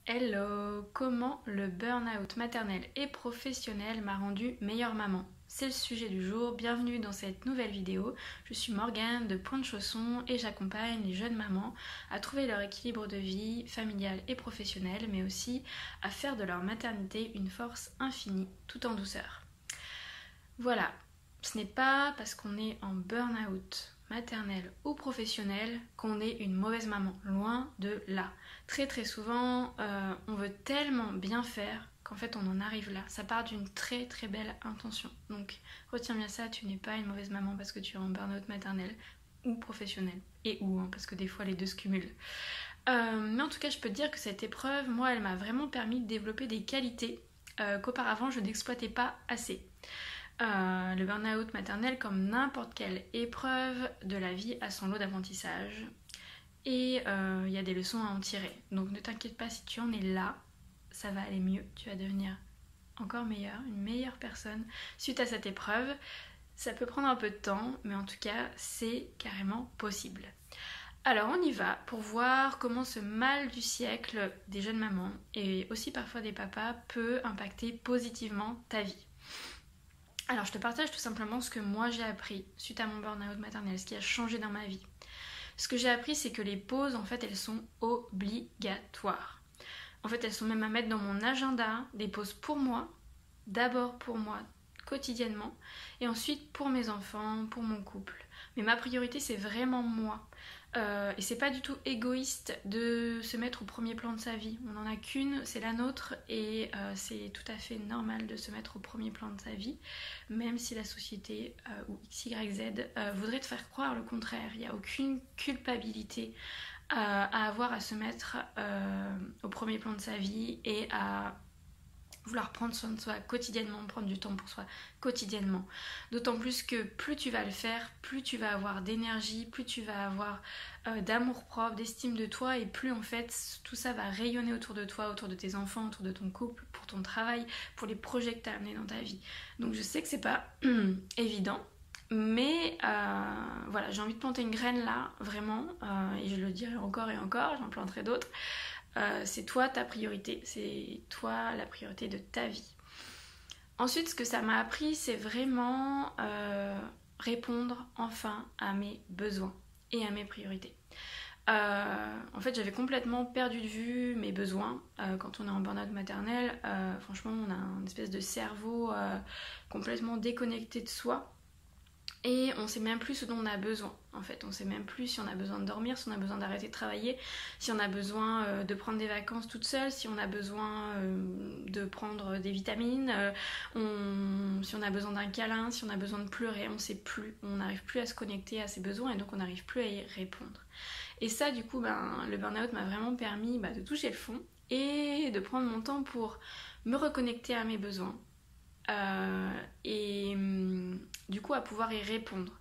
Hello, comment le burn-out maternel et professionnel m'a rendue meilleure maman? C'est le sujet du jour, bienvenue dans cette nouvelle vidéo. Je suis Morgane de Point de Chausson et j'accompagne les jeunes mamans à trouver leur équilibre de vie familial et professionnel, mais aussi à faire de leur maternité une force infinie, tout en douceur. Voilà, ce n'est pas parce qu'on est en burn-out maternel ou professionnel qu'on est une mauvaise maman, loin de là. Très souvent, on veut tellement bien faire qu'en fait on en arrive là. Ça part d'une très belle intention. Donc retiens bien ça, tu n'es pas une mauvaise maman parce que tu es en burn-out maternel ou professionnel. Et ou, hein, parce que des fois les deux se cumulent. Mais en tout cas, je peux te dire que cette épreuve, moi, elle m'a vraiment permis de développer des qualités qu'auparavant je n'exploitais pas assez. Le burn-out maternel, comme n'importe quelle épreuve de la vie, a son lot d'apprentissage et il y a des leçons à en tirer. Donc ne t'inquiète pas si tu en es là, ça va aller mieux, tu vas devenir encore meilleure, une meilleure personne suite à cette épreuve. Ça peut prendre un peu de temps, mais en tout cas c'est carrément possible. Alors on y va pour voir comment ce mal du siècle des jeunes mamans et aussi parfois des papas peut impacter positivement ta vie. Alors je te partage tout simplement ce que moi j'ai appris suite à mon burn-out maternel, ce qui a changé dans ma vie. Ce que j'ai appris, c'est que les pauses, en fait, elles sont obligatoires. En fait, elles sont même à mettre dans mon agenda, des pauses pour moi, d'abord pour moi, quotidiennement, et ensuite pour mes enfants, pour mon couple. Mais ma priorité, c'est vraiment moi. Et c'est pas du tout égoïste de se mettre au premier plan de sa vie. On n'en a qu'une, c'est la nôtre, et c'est tout à fait normal de se mettre au premier plan de sa vie, même si la société ou XYZ voudrait te faire croire le contraire. Il n'y a aucune culpabilité à avoir à se mettre au premier plan de sa vie et à vouloir prendre soin de soi quotidiennement, prendre du temps pour soi quotidiennement. D'autant plus que plus tu vas le faire, plus tu vas avoir d'énergie, plus tu vas avoir d'amour propre, d'estime de toi, et plus en fait tout ça va rayonner autour de toi, autour de tes enfants, autour de ton couple, pour ton travail, pour les projets que tu as amenés dans ta vie. Donc je sais que c'est pas évident, mais voilà, j'ai envie de planter une graine là, vraiment, et je le dirai encore et encore, j'en planterai d'autres. C'est toi ta priorité, c'est toi la priorité de ta vie. Ensuite, ce que ça m'a appris, c'est vraiment répondre enfin à mes besoins et à mes priorités. En fait, j'avais complètement perdu de vue mes besoins. Quand on est en burn-out maternel, franchement, on a une espèce de cerveau complètement déconnecté de soi. Et on sait même plus ce dont on a besoin, en fait. On sait même plus si on a besoin de dormir, si on a besoin d'arrêter de travailler, si on a besoin de prendre des vacances toute seule, si on a besoin de prendre des vitamines, si on a besoin d'un câlin, si on a besoin de pleurer, on sait plus. On n'arrive plus à se connecter à ses besoins et donc on n'arrive plus à y répondre. Et ça, du coup, le burn-out m'a vraiment permis de toucher le fond et de prendre mon temps pour me reconnecter à mes besoins. Et du coup à pouvoir y répondre.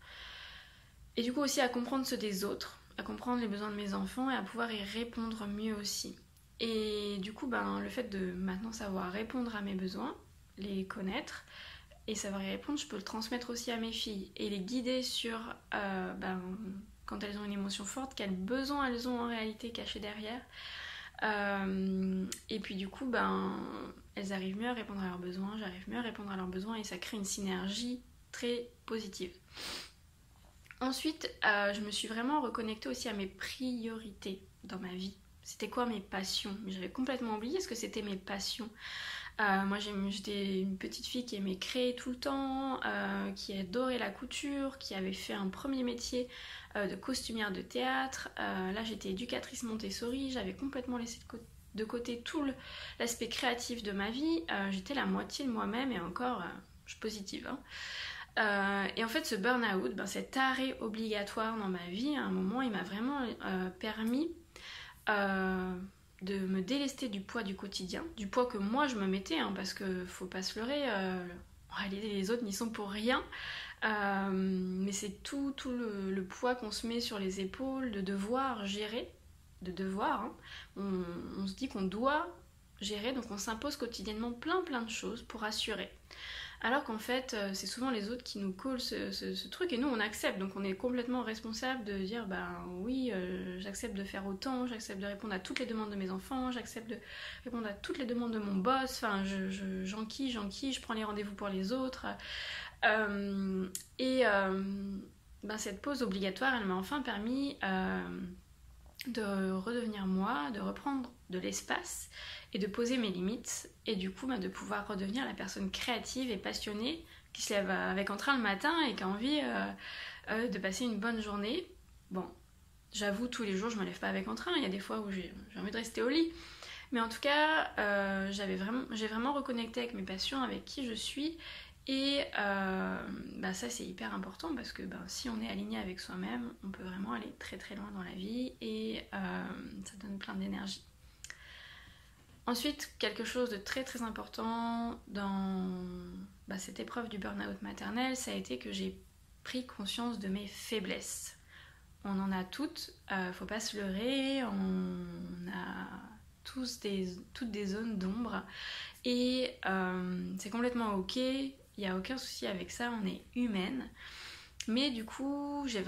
Et du coup aussi à comprendre ceux des autres, à comprendre les besoins de mes enfants et à pouvoir y répondre mieux aussi. Et du coup, le fait de maintenant savoir répondre à mes besoins, les connaître et savoir y répondre, je peux le transmettre aussi à mes filles et les guider sur quand elles ont une émotion forte, quels besoins elles ont en réalité cachés derrière. Et puis du coup, elles arrivent mieux à répondre à leurs besoins, j'arrive mieux à répondre à leurs besoins et ça crée une synergie très positive. Ensuite, je me suis vraiment reconnectée aussi à mes priorités dans ma vie. C'était quoi mes passions? J'avais complètement oublié ce que c'était mes passions. Moi j'étais une petite fille qui aimait créer tout le temps, qui adorait la couture, qui avait fait un premier métier de costumière de théâtre. Là j'étais éducatrice Montessori, j'avais complètement laissé de côté tout l'aspect créatif de ma vie. J'étais la moitié de moi-même et encore, je suis positive. Et en fait ce burn-out, cet arrêt obligatoire dans ma vie, à un moment il m'a vraiment permis de me délester du poids du quotidien, du poids que moi je me mettais, parce que faut pas se leurrer, en réalité les autres n'y sont pour rien, mais c'est tout le poids qu'on se met sur les épaules, de devoir gérer, de devoir, on se dit qu'on doit gérer, donc on s'impose quotidiennement plein de choses pour assurer. Alors qu'en fait, c'est souvent les autres qui nous collent ce truc et nous on accepte. Donc on est complètement responsable de dire ben oui, j'accepte de faire autant, j'accepte de répondre à toutes les demandes de mes enfants, j'accepte de répondre à toutes les demandes de mon boss. Enfin, j'enquille, je prends les rendez-vous pour les autres. Ben, cette pause obligatoire, elle m'a enfin permis de redevenir moi, de reprendre de l'espace et de poser mes limites et du coup de pouvoir redevenir la personne créative et passionnée qui se lève avec entrain le matin et qui a envie de passer une bonne journée. Bon, j'avoue, tous les jours je me lève pas avec entrain, il y a des fois où j'ai envie de rester au lit, mais en tout cas j'ai vraiment reconnecté avec mes passions, avec qui je suis. Et ça c'est hyper important parce que si on est aligné avec soi-même, on peut vraiment aller très très loin dans la vie et ça donne plein d'énergie. Ensuite, quelque chose de très très important dans cette épreuve du burn-out maternel, ça a été que j'ai pris conscience de mes faiblesses. On en a toutes, faut pas se leurrer, on a toutes des zones d'ombre et c'est complètement ok. Il n'y a aucun souci avec ça, on est humaine. Mais du coup, ça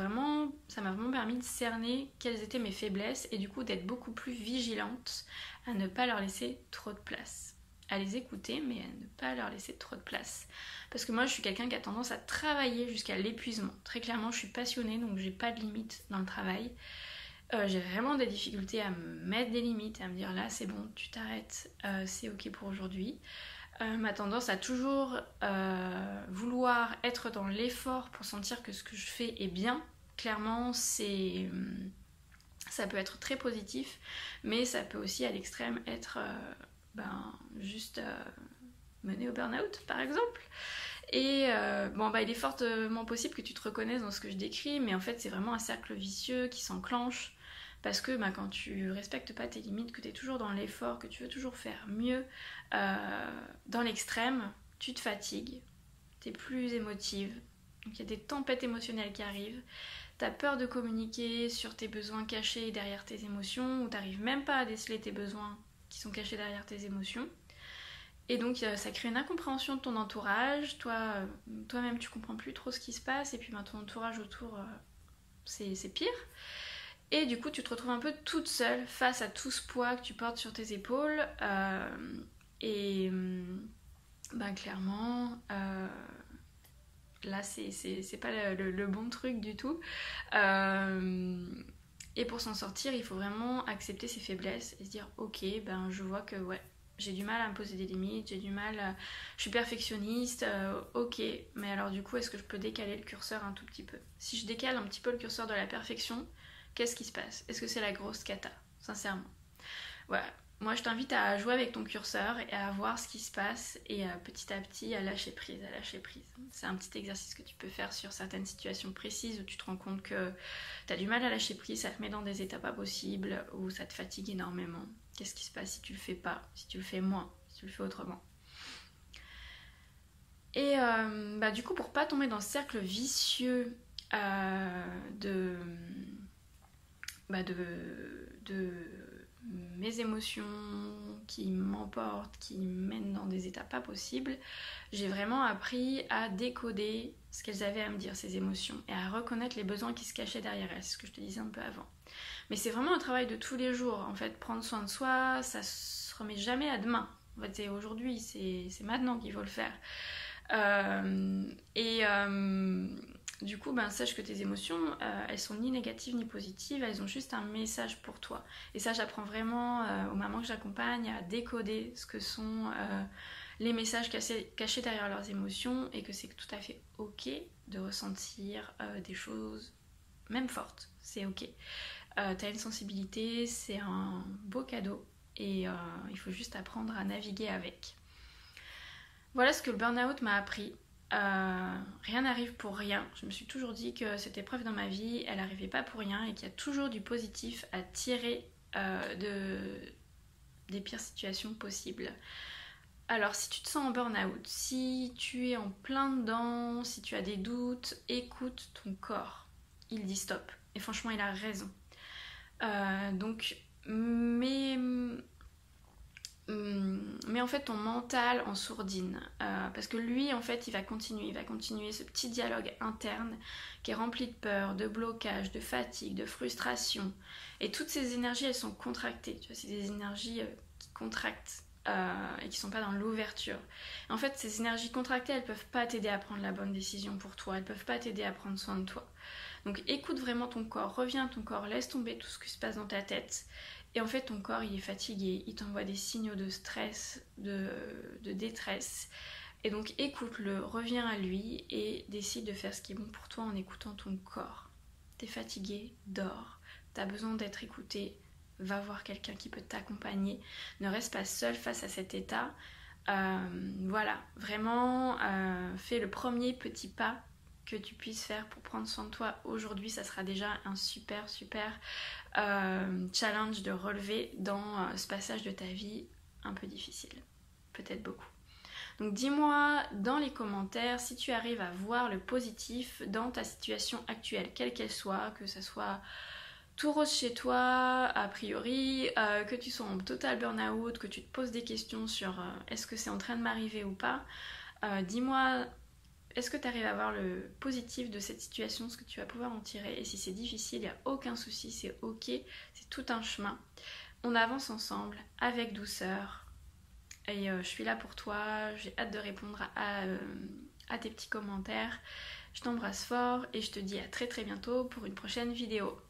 m'a vraiment permis de cerner quelles étaient mes faiblesses et du coup d'être beaucoup plus vigilante à ne pas leur laisser trop de place. À les écouter, mais à ne pas leur laisser trop de place. Parce que moi, je suis quelqu'un qui a tendance à travailler jusqu'à l'épuisement. Très clairement, je suis passionnée, donc j'ai pas de limite dans le travail. J'ai vraiment des difficultés à me mettre des limites, à me dire là, c'est bon, tu t'arrêtes, c'est ok pour aujourd'hui. Ma tendance à toujours vouloir être dans l'effort pour sentir que ce que je fais est bien, clairement ça peut être très positif, mais ça peut aussi à l'extrême être juste mener au burn-out par exemple. Et il est fortement possible que tu te reconnaisses dans ce que je décris, mais en fait c'est vraiment un cercle vicieux qui s'enclenche. Parce que quand tu respectes pas tes limites, que tu es toujours dans l'effort, que tu veux toujours faire mieux, dans l'extrême, tu te fatigues, tu es plus émotive. Donc il y a des tempêtes émotionnelles qui arrivent. Tu as peur de communiquer sur tes besoins cachés derrière tes émotions, ou tu n'arrives même pas à déceler tes besoins qui sont cachés derrière tes émotions. Et donc ça crée une incompréhension de ton entourage. Toi-même tu comprends plus trop ce qui se passe, et puis ton entourage autour, c'est pire. Et du coup, tu te retrouves un peu toute seule face à tout ce poids que tu portes sur tes épaules. Clairement, là, c'est pas le bon truc du tout. Et pour s'en sortir, il faut vraiment accepter ses faiblesses et se dire ok, je vois que j'ai du mal à me poser des limites, je suis perfectionniste, ok, mais alors du coup, est-ce que je peux décaler le curseur un tout petit peu? Si je décale un petit peu le curseur de la perfection, qu'est-ce qui se passe? Est-ce que c'est la grosse cata? Sincèrement. Voilà. Moi, je t'invite à jouer avec ton curseur et à voir ce qui se passe et petit à petit à lâcher prise, C'est un petit exercice que tu peux faire sur certaines situations précises où tu te rends compte que tu as du mal à lâcher prise, ça te met dans des états pas possibles, où ça te fatigue énormément. Qu'est-ce qui se passe si tu le fais pas, si tu le fais moins, si tu le fais autrement? Et du coup, pour pas tomber dans ce cercle vicieux de mes émotions qui m'emportent, qui mènent dans des états pas possibles, j'ai vraiment appris à décoder ce qu'elles avaient à me dire, ces émotions, et à reconnaître les besoins qui se cachaient derrière elles, ce que je te disais un peu avant. Mais c'est vraiment un travail de tous les jours, en fait. Prendre soin de soi, ça se remet jamais à demain. En fait, c'est aujourd'hui, c'est maintenant qu'il faut le faire. Du coup, sache que tes émotions, elles sont ni négatives ni positives, elles ont juste un message pour toi. Et ça, j'apprends vraiment aux mamans que j'accompagne à décoder ce que sont les messages cachés derrière leurs émotions, et que c'est tout à fait ok de ressentir des choses, même fortes, c'est ok. T'as une sensibilité, c'est un beau cadeau, et il faut juste apprendre à naviguer avec. Voilà ce que le burn-out m'a appris. Rien n'arrive pour rien. Je me suis toujours dit que cette épreuve dans ma vie, elle n'arrivait pas pour rien, et qu'il y a toujours du positif à tirer des pires situations possibles. Alors si tu te sens en burn-out, si tu es en plein dedans, si tu as des doutes, écoute ton corps. Il dit stop. Et franchement, il a raison. Donc mets met en fait ton mental en sourdine. Parce que lui, en fait, il va continuer ce petit dialogue interne qui est rempli de peur, de blocage, de fatigue, de frustration. Et toutes ces énergies, elles sont contractées. Tu vois, c'est des énergies qui contractent. Et qui sont pas dans l'ouverture. En fait, ces énergies contractées, elles peuvent pas t'aider à prendre la bonne décision pour toi, elles peuvent pas t'aider à prendre soin de toi. Donc écoute vraiment ton corps, reviens à ton corps, laisse tomber tout ce qui se passe dans ta tête. Et en fait, ton corps, il est fatigué, il t'envoie des signaux de stress, de détresse. Et donc écoute-le, reviens à lui et décide de faire ce qui est bon pour toi en écoutant ton corps. T'es fatigué, dors. T'as besoin d'être écouté, va voir quelqu'un qui peut t'accompagner. Ne reste pas seul face à cet état. Voilà, vraiment, fais le premier petit pas que tu puisses faire pour prendre soin de toi aujourd'hui. Ça sera déjà un super challenge de relever dans ce passage de ta vie un peu difficile, peut-être beaucoup. Donc dis-moi dans les commentaires si tu arrives à voir le positif dans ta situation actuelle, quelle qu'elle soit, que ça soit tout rose chez toi, a priori, que tu sois en total burn-out, que tu te poses des questions sur est-ce que c'est en train de m'arriver ou pas. Dis-moi, est-ce que tu arrives à voir le positif de cette situation, ce que tu vas pouvoir en tirer. Et si c'est difficile, il n'y a aucun souci, c'est ok, c'est tout un chemin. On avance ensemble, avec douceur. Et je suis là pour toi, j'ai hâte de répondre à tes petits commentaires. Je t'embrasse fort et je te dis à très bientôt pour une prochaine vidéo.